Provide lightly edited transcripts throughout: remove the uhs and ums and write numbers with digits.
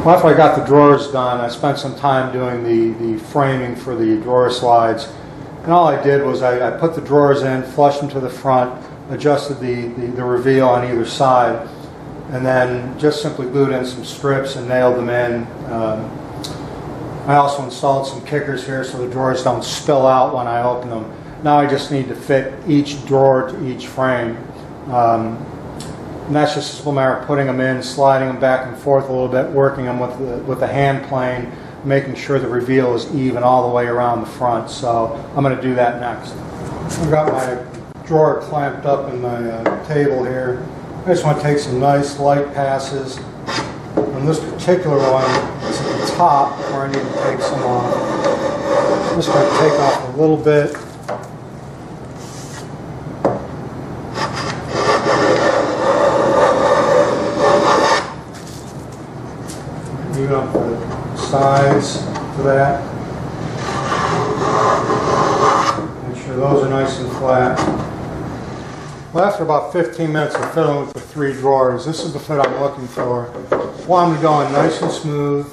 Well, after I got the drawers done, I spent some time doing the framing for the drawer slides. And all I did was I put the drawers in, flushed them to the front, adjusted the reveal on either side, and then just simply glued in some strips and nailed them in. I also installed some kickers here so the drawers don't spill out when I open them. Now I just need to fit each drawer to each frame. And that's just a simple matter of putting them in, sliding them back and forth a little bit, working them with the hand plane, making sure the reveal is even all the way around the front. So I'm going to do that next. I've got my drawer clamped up in my table here. I just want to take some nice light passes. On this particular one, it's at the top where I need to take some off. I'm just going to take off a little bit. Even up the sides for that. Make sure those are nice and flat. Well, after about 15 minutes of fiddling with the 3 drawers, this is the fit I'm looking for. Want them to go in nice and smooth.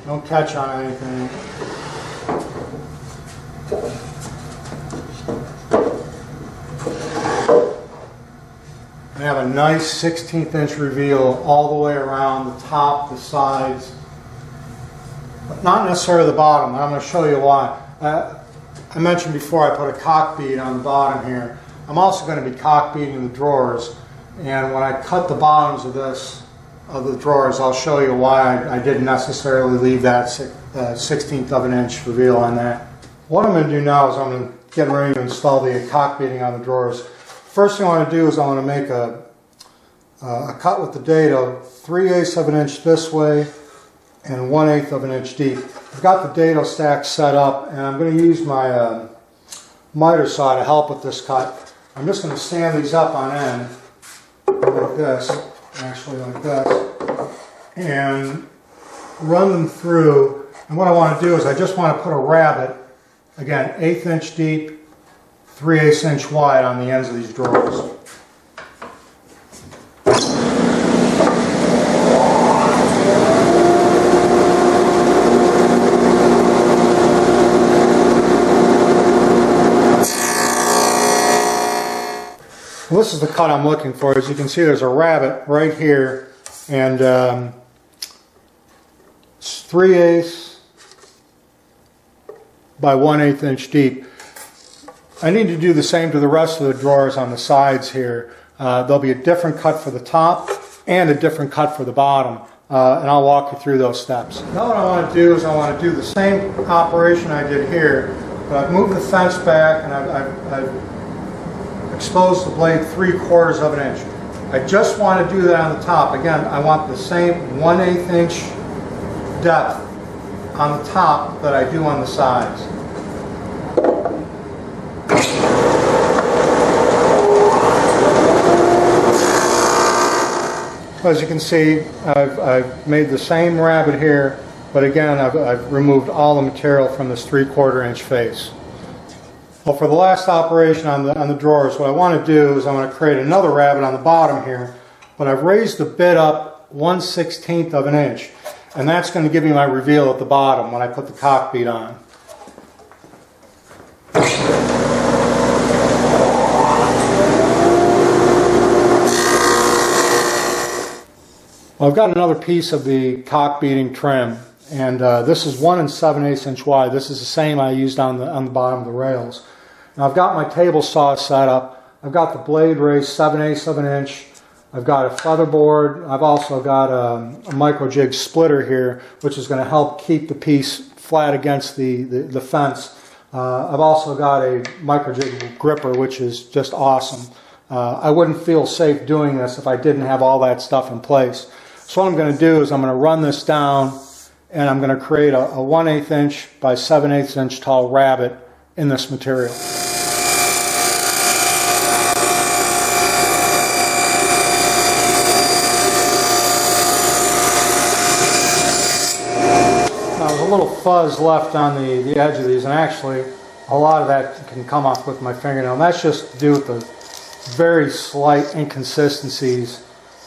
Don't catch on anything. I have a nice 1/16 inch reveal all the way around the top, the sides, but not necessarily the bottom. I'm going to show you why. I mentioned before I put a cock bead on the bottom here. I'm also going to be cock beading the drawers, and when I cut the bottoms of the drawers, I'll show you why I didn't necessarily leave that 1/16 of an inch reveal on that. What I'm going to do now is I'm going to get ready to install the cock beading on the drawers. First thing I want to do is I want to make a cut with the dado 3/8 of an inch this way and 1/8 of an inch deep. I've got the dado stack set up, and I'm going to use my miter saw to help with this cut. I'm just going to stand these up on end like this, actually like this, and run them through. And what I want to do is I just want to put a rabbet, again 1/8 inch deep, 3/8 inch wide on the ends of these drawers. Well, this is the cut I'm looking for. As you can see, there's a rabbet right here, and it's 3/8 by 1/8 inch deep. I need to do the same to the rest of the drawers on the sides here. There'll be a different cut for the top and a different cut for the bottom, and I'll walk you through those steps. Now what I want to do is I want to do the same operation I did here, but I've moved the fence back and I've exposed the blade 3/4 of an inch. I just want to do that on the top. Again, I want the same 1/8 inch depth on the top that I do on the sides. As you can see, I've made the same rabbet here, but again, I've removed all the material from this 3/4 inch face. Well, for the last operation on the drawers, what I want to do is I want to create another rabbet on the bottom here, but I've raised the bit up 1/16 of an inch, and that's going to give me my reveal at the bottom when I put the cock bead on. Well, I've got another piece of the cock beading trim, and this is 1 7/8 inch wide. This is the same I used on the bottom of the rails. Now I've got my table saw set up. I've got the blade raised 7/8 of an inch. I've got a feather board. I've also got a micro jig splitter here, which is going to help keep the piece flat against the fence. I've also got a micro jig gripper, which is just awesome. I wouldn't feel safe doing this if I didn't have all that stuff in place. So what I'm going to do is I'm going to run this down, and I'm going to create a 1/8 inch by 7/8 inch tall rabbet in this material. Now there's a little fuzz left on the edge of these, and actually a lot of that can come off with my fingernail. And that's just to do with the very slight inconsistencies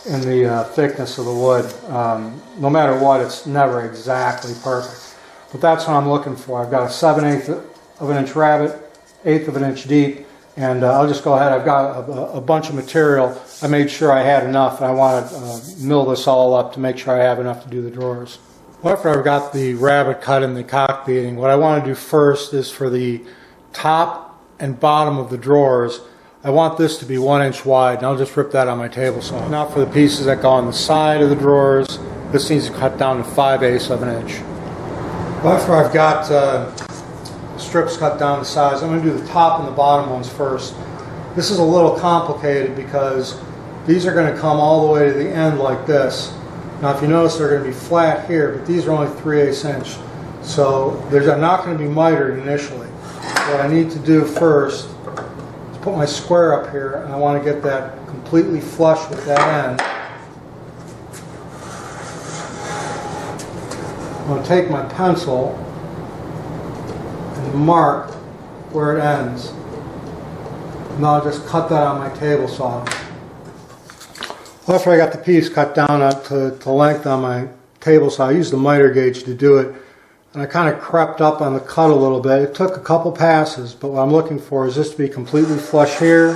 in the thickness of the wood. No matter what, it's never exactly perfect. But that's what I'm looking for. I've got a 7/8 of an inch rabbet, 1/8 of an inch deep, and I'll just go ahead. I've got a bunch of material. I made sure I had enough, and I want to mill this all up to make sure I have enough to do the drawers. Well, after I've got the rabbet cut and the cock beading, what I want to do first is for the top and bottom of the drawers, I want this to be 1 inch wide, and I'll just rip that on my table saw. Now for the pieces that go on the side of the drawers, this needs to cut down to 5/8 of an inch. Well, after I've got strips cut down to size, I'm going to do the top and the bottom ones first. This is a little complicated because these are going to come all the way to the end like this. Now if you notice, they're going to be flat here, but these are only 3/8 inch. So they're not going to be mitered initially. What I need to do first is put my square up here, and I want to get that completely flush with that end. I'm going to take my pencil and mark where it ends. And I'll just cut that on my table saw. After I got the piece cut down to length on my table saw, I used the miter gauge to do it. And I kind of crept up on the cut a little bit. It took a couple passes, but what I'm looking for is this to be completely flush here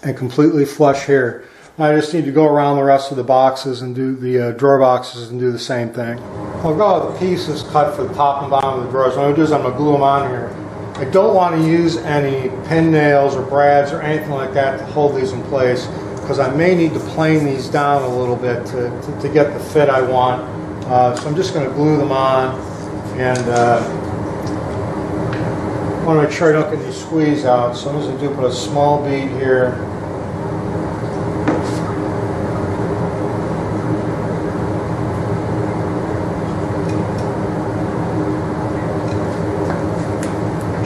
and completely flush here. And I just need to go around the rest of the boxes and do the drawer boxes and do the same thing. I've got the pieces cut for the top and bottom of the drawers. What I'm going to do is I'm going to glue them on here. I don't want to use any pin nails or brads or anything like that to hold these in place, because I may need to plane these down a little bit to get the fit I want. So I'm just going to glue them on, and I want to make sure I don't get any squeeze out. So I'm just going to put a small bead here.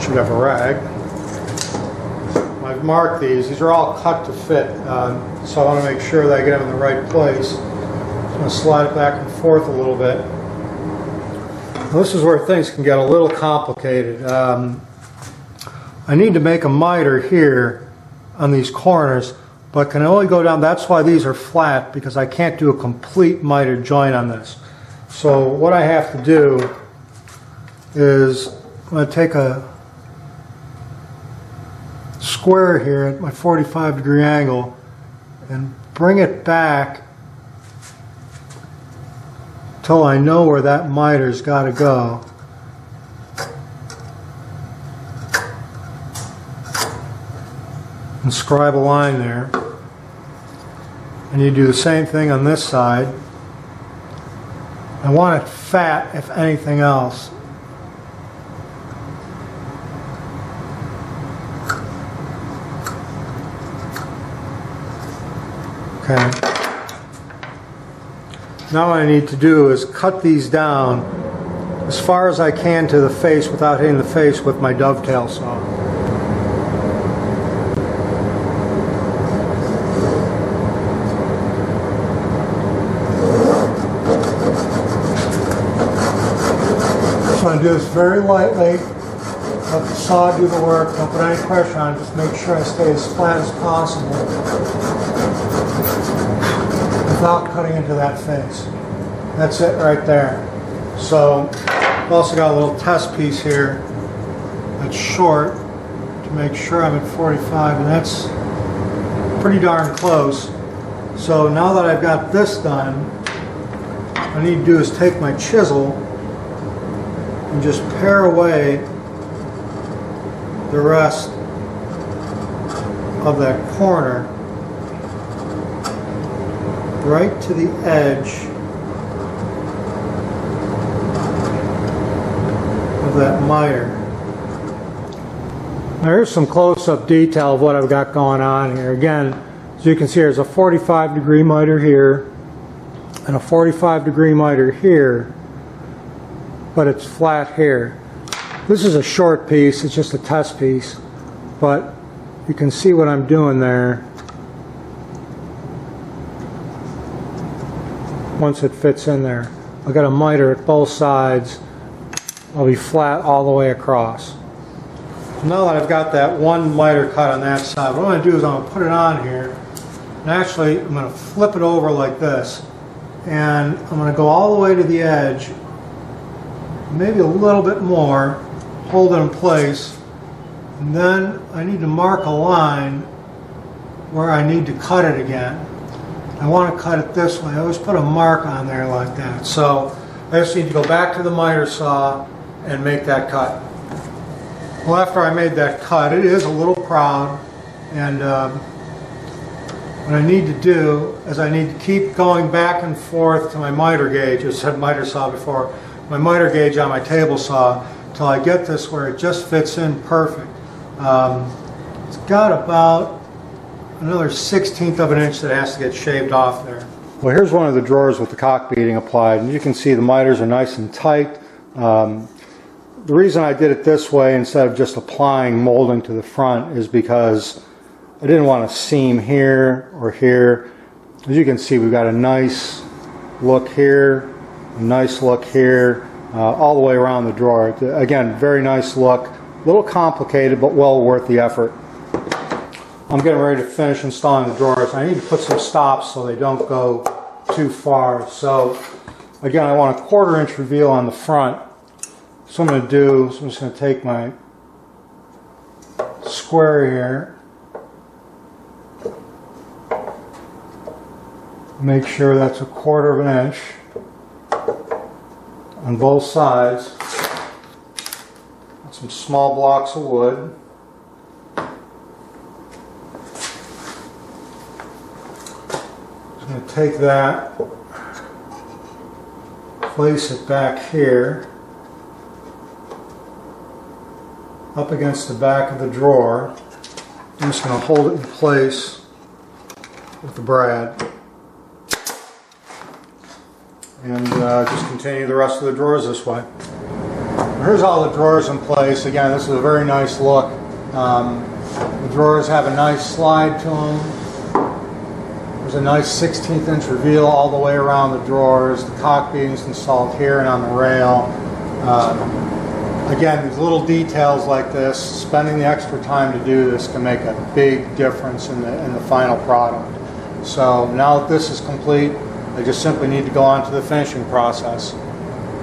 Should have a rag. I've marked these. These are all cut to fit, so I want to make sure that I get them in the right place. I'm going to slide it back and forth a little bit. Well, this is where things can get a little complicated. I need to make a miter here on these corners, but can only go down. That's why these are flat, because I can't do a complete miter joint on this. So what I have to do is I'm going to take a square here at my 45-degree angle and bring it back till I know where that miter's got to go. And scribe a line there. And you do the same thing on this side. I want it fat, if anything else. Okay. Now what I need to do is cut these down as far as I can to the face without hitting the face with my dovetail saw. So I do this very lightly. Let the saw do the work. Don't put any pressure on it. Just make sure I stay as flat as possible without cutting into that face. That's it right there. So I've also got a little test piece here that's short to make sure I'm at 45, and that's pretty darn close. So now that I've got this done, what I need to do is take my chisel and just pare away the rest of that corner right to the edge of that miter. Now here's some close-up detail of what I've got going on here. Again, as you can see, there's a 45-degree miter here and a 45-degree miter here, but it's flat here. This is a short piece, it's just a test piece, but you can see what I'm doing there once it fits in there. I've got a miter at both sides. I'll be flat all the way across. Now that I've got that one miter cut on that side, what I'm going to do is I'm going to put it on here, And actually, I'm going to flip it over like this. And I'm going to go all the way to the edge, maybe a little bit more, hold it in place. And then I need to mark a line where I need to cut it again. I want to cut it this way. I always put a mark on there like that. So I just need to go back to the miter saw and make that cut. Well, after I made that cut, it is a little proud, and what I need to do is I need to keep going back and forth to my miter gauge. I said miter saw before. My miter gauge on my table saw until I get this where it just fits in perfect. It's got about another 1/16 of an inch that has to get shaved off there. Well, here's one of the drawers with the cock beading applied, and you can see the miters are nice and tight. The reason I did it this way instead of just applying molding to the front is because I didn't want a seam here or here. As you can see, we've got a nice look here, a nice look here, all the way around the drawer. Again, very nice look. A little complicated, but well worth the effort. I'm getting ready to finish installing the drawers. I need to put some stops so they don't go too far. So again, I want a 1/4 inch reveal on the front. So I'm going to do, so I'm just going to take my square here, make sure that's a 1/4 of an inch on both sides. Some small blocks of wood. I'm going to take that, place it back here, up against the back of the drawer. I'm just going to hold it in place with the brad and just continue the rest of the drawers this way. Here's all the drawers in place. Again, this is a very nice look. The drawers have a nice slide to them. There's a nice 1/16 inch reveal all the way around the drawers. The cock beading's installed here and on the rail. Again, these little details like this, spending the extra time to do this can make a big difference in the final product. So now that this is complete, I just simply need to go on to the finishing process.